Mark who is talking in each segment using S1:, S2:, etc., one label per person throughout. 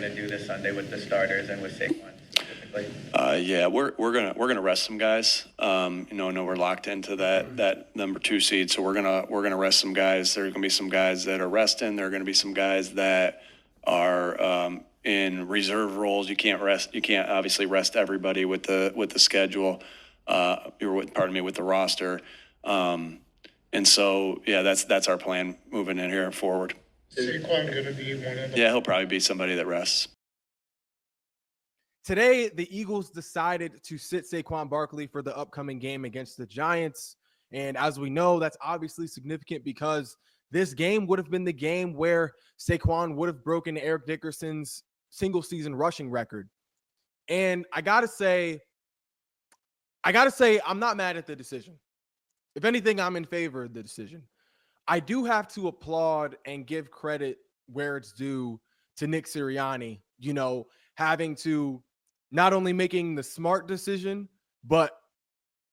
S1: to do this Sunday with the starters and with Saquon specifically?
S2: Yeah, we're gonna rest some guys. No, we're locked into that number 2 seed, so we're gonna rest some guys. There's gonna be some guys that are resting. There are gonna be some guys that are in reserve roles. You can't obviously rest everybody with the schedule. With the roster. And so, yeah, that's our plan moving in here forward.
S3: Is Saquon going to be one of them?
S2: Yeah, he'll probably be somebody that rests.
S4: Today, the Eagles decided to sit Saquon Barkley for the upcoming game against the Giants. And as we know, that's obviously significant because this game would have been the game where Saquon would have broken Eric Dickerson's single season rushing record. And I gotta say, I'm not mad at the decision. If anything, I'm in favor of the decision. I do have to applaud and give credit where it's due to Nick Sirianni, having to not only making the smart decision, but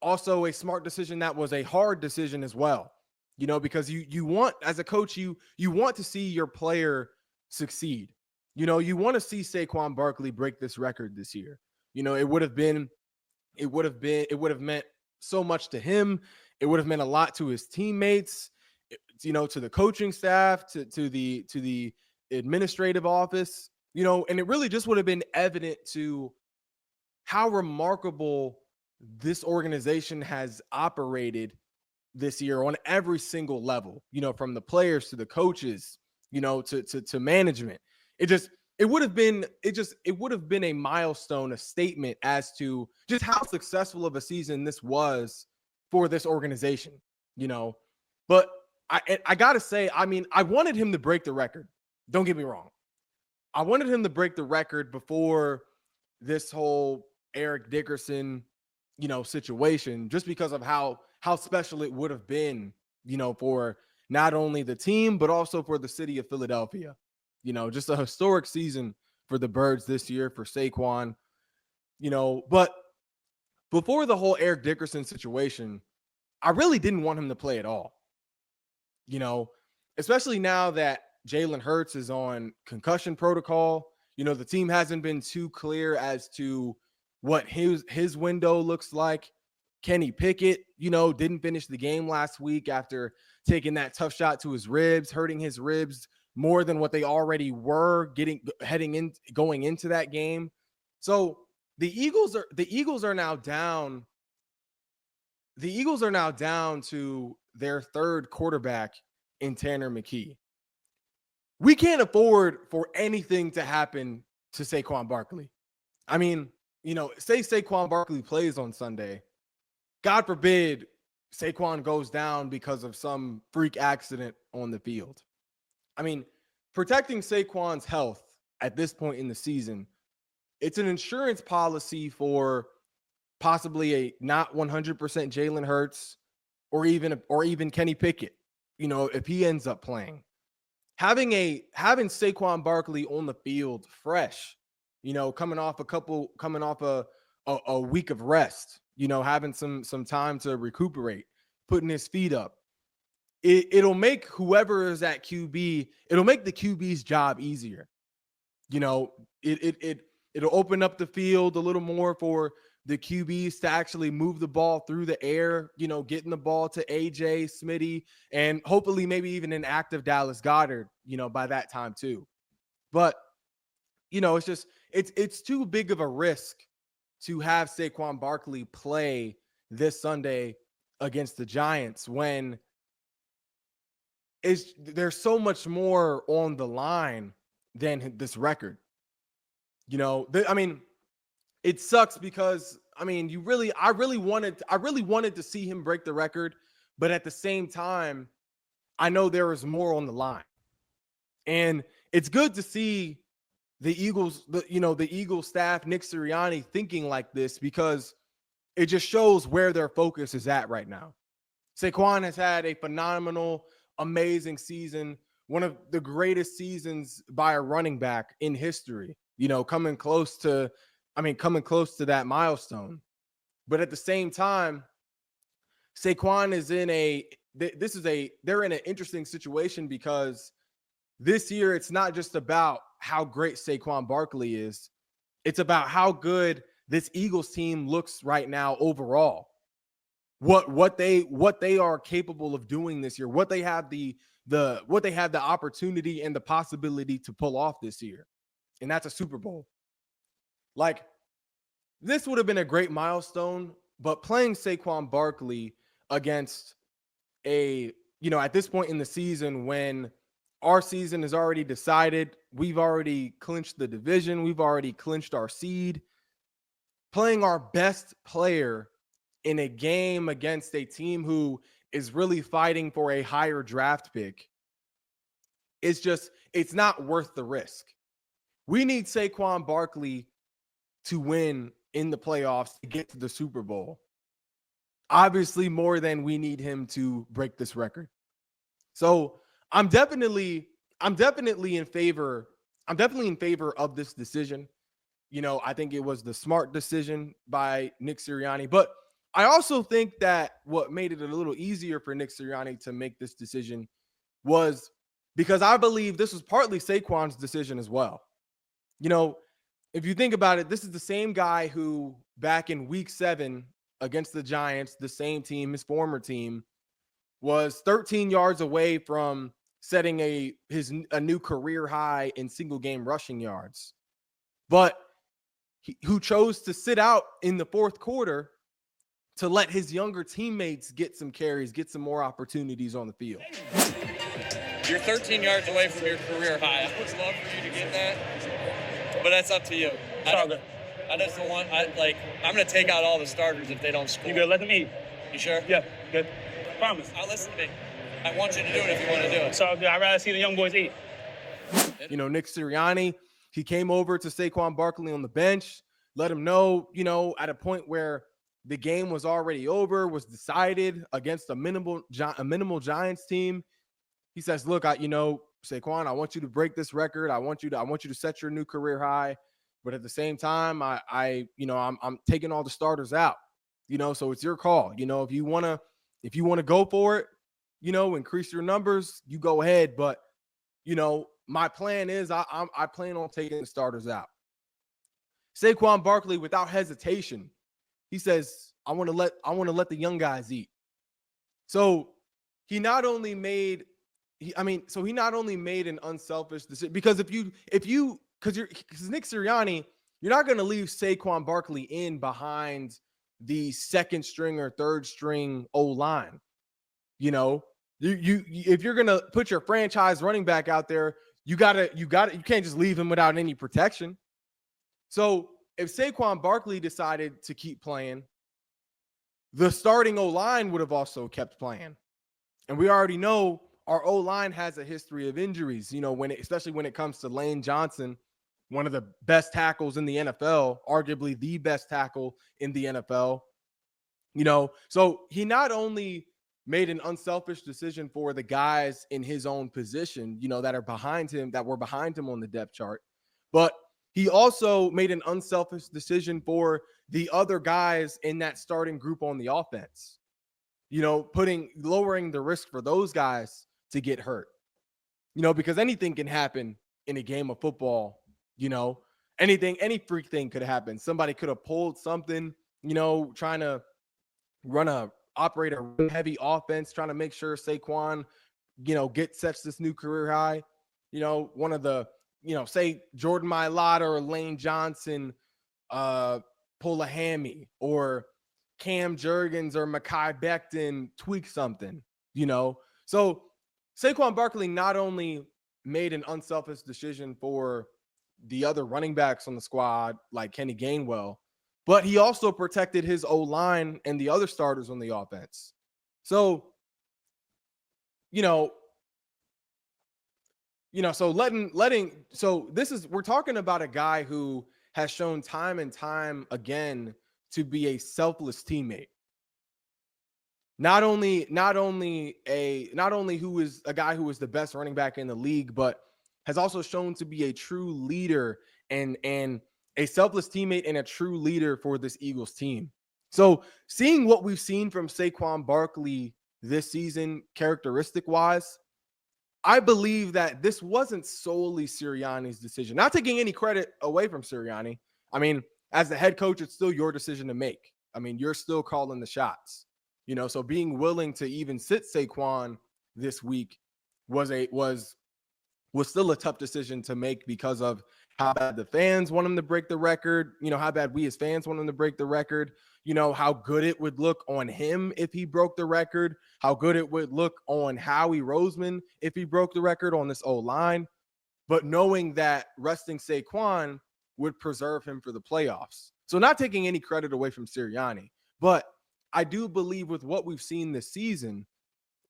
S4: also a smart decision that was a hard decision as well, because you want, as a coach, you want to see your player succeed. You want to see Saquon Barkley break this record this year. It would have meant so much to him. It would have meant a lot to his teammates, to the coaching staff, to the administrative office, and it really just would have been evident to how remarkable this organization has operated this year on every single level, from the players to the coaches, to management. It would have been a milestone, a statement as to just how successful of a season this was for this organization, But I gotta say, I wanted him to break the record. Don't get me wrong. I wanted him to break the record before this whole Eric Dickerson, situation, just because of how special it would have been, for not only the team, but also for the city of Philadelphia. Just a historic season for the Birds this year, for Saquon, but before the whole Eric Dickerson situation, I really didn't want him to play at all, especially now that Jalen Hurts is on concussion protocol. The team hasn't been too clear as to what his window looks like. Kenny Pickett, didn't finish the game last week after taking that tough shot to his ribs, hurting his ribs more than what they already were going into that game. So the Eagles are now down. The Eagles are now down to their third quarterback in Tanner McKee. We can't afford for anything to happen to Saquon Barkley. Say Saquon Barkley plays on Sunday. God forbid Saquon goes down because of some freak accident on the field. Protecting Saquon's health at this point in the season, it's an insurance policy for possibly a not 100% Jalen Hurts or even Kenny Pickett, if he ends up playing. Having Saquon Barkley on the field fresh, coming off a week of rest, having some time to recuperate, putting his feet up. It'll make whoever is at QB, it'll make the QB's job easier. It'll open up the field a little more for the QBs to actually move the ball through the air, getting the ball to AJ, Smitty, and hopefully maybe even an active Dallas Goedert, by that time too. But, it's too big of a risk to have Saquon Barkley play this Sunday against the Giants when there's so much more on the line than this record. It sucks because I really wanted to see him break the record, but at the same time, I know there is more on the line. And it's good to see the Eagles, the Eagles staff, Nick Sirianni thinking like this, because it just shows where their focus is at right now. Saquon has had a phenomenal, amazing season, one of the greatest seasons by a running back in history, coming close to that milestone. But at the same time, Saquon is they're in an interesting situation because this year it's not just about how great Saquon Barkley is. It's about how good this Eagles team looks right now overall. What they are capable of doing this year, what they have the opportunity and the possibility to pull off this year. And that's a Super Bowl. Like, this would have been a great milestone, but playing Saquon Barkley against at this point in the season when our season is already decided, we've already clinched the division, we've already clinched our seed, playing our best player in a game against a team who is really fighting for a higher draft pick, it's not worth the risk. We need Saquon Barkley to win in the playoffs to get to the Super Bowl. Obviously, more than we need him to break this record. So I'm definitely in favor of this decision. I think it was the smart decision by Nick Sirianni, but I also think that what made it a little easier for Nick Sirianni to make this decision was because I believe this was partly Saquon's decision as well. If you think about it, this is the same guy who back in week 7 against the Giants, the same team, his former team, was 13 yards away from setting a new career high in single game rushing yards. But who chose to sit out in the fourth quarter to let his younger teammates get some carries, get some more opportunities on the field.
S5: You're 13 yards away from your career high. I would love for you to get that, but that's up to you. I just don't want. I'm going to take out all the starters if they don't score.
S6: You good? Let them eat.
S5: You sure?
S6: Yeah, good. Promise.
S5: I'll listen to me. I want you to do it if you want to do it.
S6: It's all good. I'd rather see the young boys eat.
S4: Nick Sirianni, he came over to Saquon Barkley on the bench, let him know, at a point where the game was already over, was decided against a minimal Giants team. He says, look, Saquon, I want you to break this record. I want you to set your new career high. But at the same time, I'm taking all the starters out, so it's your call. If you want to go for it, increase your numbers, you go ahead. But, my plan is I plan on taking the starters out. Saquon Barkley, without hesitation, he says, I want to let the young guys eat. So he not only made an unselfish decision, because because Nick Sirianni, you're not going to leave Saquon Barkley in behind the second string or third string O-line. You if you're going to put your franchise running back out there, you can't just leave him without any protection. So if Saquon Barkley decided to keep playing, the starting O-line would have also kept playing. And we already know our O-line has a history of injuries, especially when it comes to Lane Johnson, one of the best tackles in the NFL, arguably the best tackle in the NFL. So he not only made an unselfish decision for the guys in his own position, that are behind him, that were behind him on the depth chart, but he also made an unselfish decision for the other guys in that starting group on the offense, lowering the risk for those guys to get hurt, because anything can happen in a game of football, any freak thing could happen. Somebody could have pulled something, trying to operate a heavy offense, trying to make sure Saquon, sets this new career high. One of the, say Jordan Mailata or Lane Johnson pull a hammy, or Cam Jurgens or Mekhi Becton tweak something, So Saquon Barkley not only made an unselfish decision for the other running backs on the squad, like Kenny Gainwell, but he also protected his O-line and the other starters on the offense. So, we're talking about a guy who has shown time and time again to be a selfless teammate. Not only who is a guy who is the best running back in the league, but has also shown to be a true leader and a selfless teammate and a true leader for this Eagles team. So seeing what we've seen from Saquon Barkley this season, characteristic wise, I believe that this wasn't solely Sirianni's decision. Not taking any credit away from Sirianni. I mean, as the head coach, it's still your decision to make. I mean, you're still calling the shots. So being willing to even sit Saquon this week was still a tough decision to make because of how bad the fans want him to break the record, how bad we as fans want him to break the record, how good it would look on him if he broke the record, how good it would look on Howie Roseman if he broke the record on this O-line. But knowing that resting Saquon would preserve him for the playoffs. So not taking any credit away from Sirianni, but I do believe with what we've seen this season,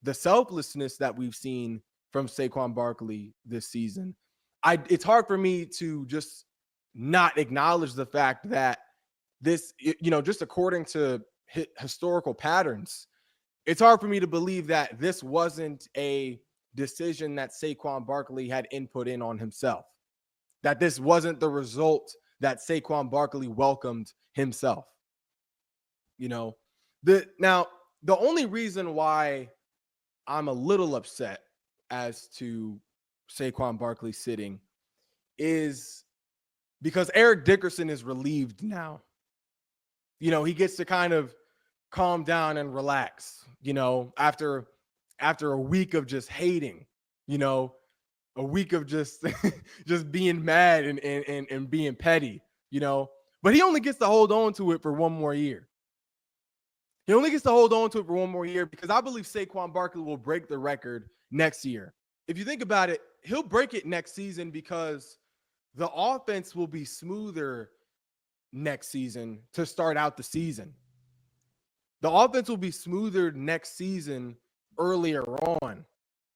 S4: the selflessness that we've seen from Saquon Barkley this season, it's hard for me to just not acknowledge the fact that this, just according to historical patterns, it's hard for me to believe that this wasn't a decision that Saquon Barkley had input in on himself, that this wasn't the result that Saquon Barkley welcomed himself. Now, the only reason why I'm a little upset as to Saquon Barkley sitting is because Eric Dickerson is relieved now. He gets to kind of calm down and relax, after a week of just hating, a week of just just being mad and being petty, but he only gets to hold on to it for one more year. He only gets to hold on to it for one more year because I believe Saquon Barkley will break the record next year. If you think about it, he'll break it next season because the offense will be smoother next season to start out the season. The offense will be smoother next season earlier on,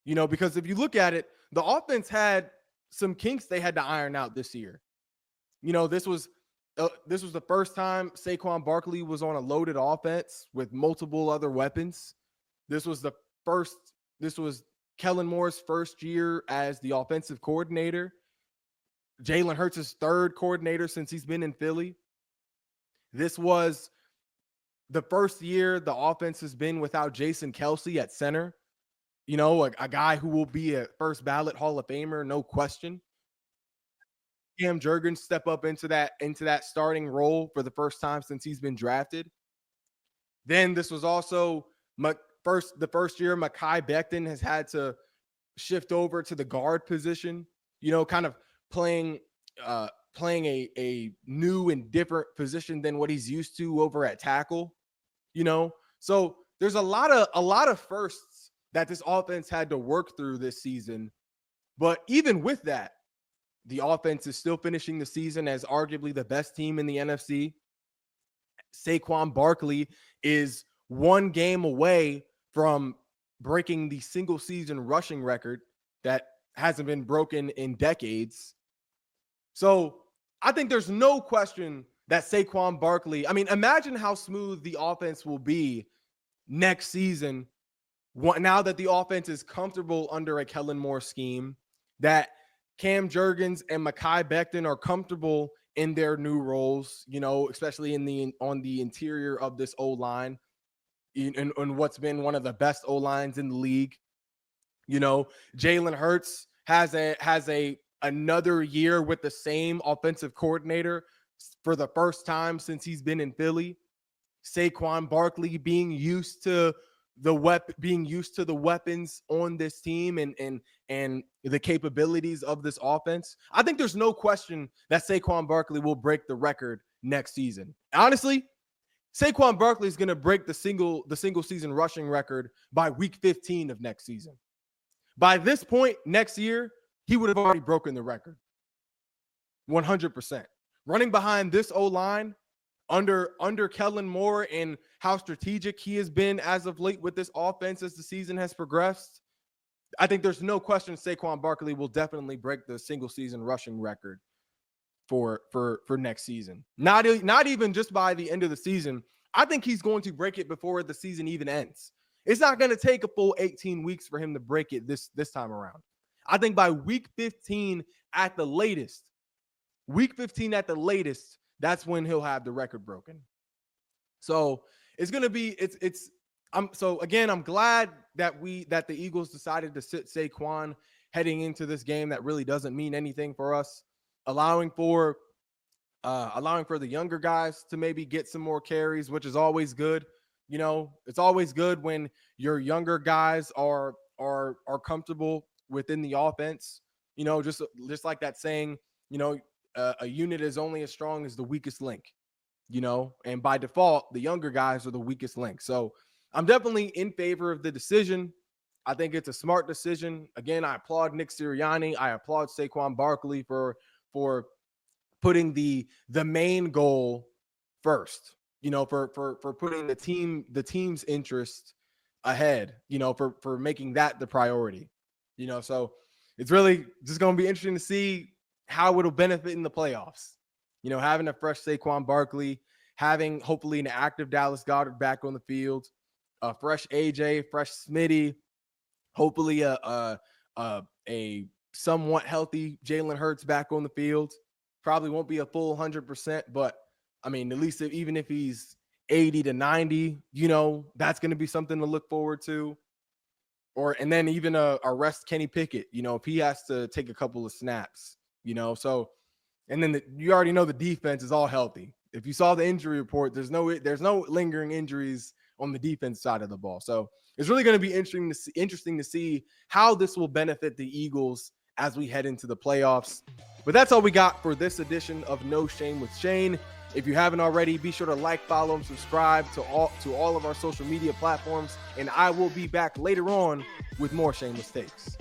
S4: because if you look at it, the offense had some kinks they had to iron out this year. This was the first time Saquon Barkley was on a loaded offense with multiple other weapons. This was Kellen Moore's first year as the offensive coordinator. Jalen Hurts' third coordinator since he's been in Philly. This was the first year the offense has been without Jason Kelce at center. A guy who will be a first ballot Hall of Famer, no question. Cam Jurgens step up into that starting role for the first time since he's been drafted. Then this was also the first year Mekhi Becton has had to shift over to the guard position, kind of playing a new and different position than what he's used to over at tackle, So there's a lot of firsts that this offense had to work through this season. But even with that, the offense is still finishing the season as arguably the best team in the NFC. Saquon Barkley is one game away from breaking the single season rushing record that hasn't been broken in decades. So I think there's no question that Saquon Barkley, imagine how smooth the offense will be next season now that the offense is comfortable under a Kellen Moore scheme, that Cam Jurgens and Mekhi Becton are comfortable in their new roles, especially on the interior of this O-line, in what's been one of the best O-lines in the league. Jalen Hurts has another year with the same offensive coordinator for the first time since he's been in Philly. Saquon Barkley being used to the weapons on this team and the capabilities of this offense. I think there's no question that Saquon Barkley will break the record next season. Honestly, Saquon Barkley is going to break the single season rushing record by week 15 of next season. By this point next year, he would have already broken the record. 100%. Running behind this O-line under Kellen Moore and how strategic he has been as of late with this offense as the season has progressed, I think there's no question Saquon Barkley will definitely break the single season rushing record for next season. Not even just by the end of the season. I think he's going to break it before the season even ends. It's not going to take a full 18 weeks for him to break it this time around. I think by week 15 at the latest, that's when he'll have the record broken. So it's going to be, I'm glad that the Eagles decided to sit Saquon heading into this game that really doesn't mean anything for us, allowing for the younger guys to maybe get some more carries, which is always good. You know, it's always good when your younger guys are comfortable within the offense. You know, just like that saying, you know, a unit is only as strong as the weakest link. You know, and by default, the younger guys are the weakest link. So I'm definitely in favor of the decision. I think it's a smart decision. Again, I applaud Nick Sirianni. I applaud Saquon Barkley for putting the main goal first. You know, for putting the team's interest ahead. You know, for making that the priority. You know, so it's really just going to be interesting to see how it'll benefit in the playoffs. You know, having a fresh Saquon Barkley, having hopefully an active Dallas Goedert back on the field, a fresh AJ, fresh Smitty, hopefully a somewhat healthy Jalen Hurts back on the field. Probably won't be a full 100%, but I mean, at least even if he's 80 to 90, you know, that's going to be something to look forward to. And then even a rest Kenny Pickett, you know, if he has to take a couple of snaps, you know, so. And then you already know the defense is all healthy. If you saw the injury report, there's no lingering injuries on the defense side of the ball. So it's really going to be interesting to see how this will benefit the Eagles as we head into the playoffs. But that's all we got for this edition of No Shame with Shane. If you haven't already, be sure to like, follow, and subscribe to all of our social media platforms. And I will be back later on with more Shameless Takes.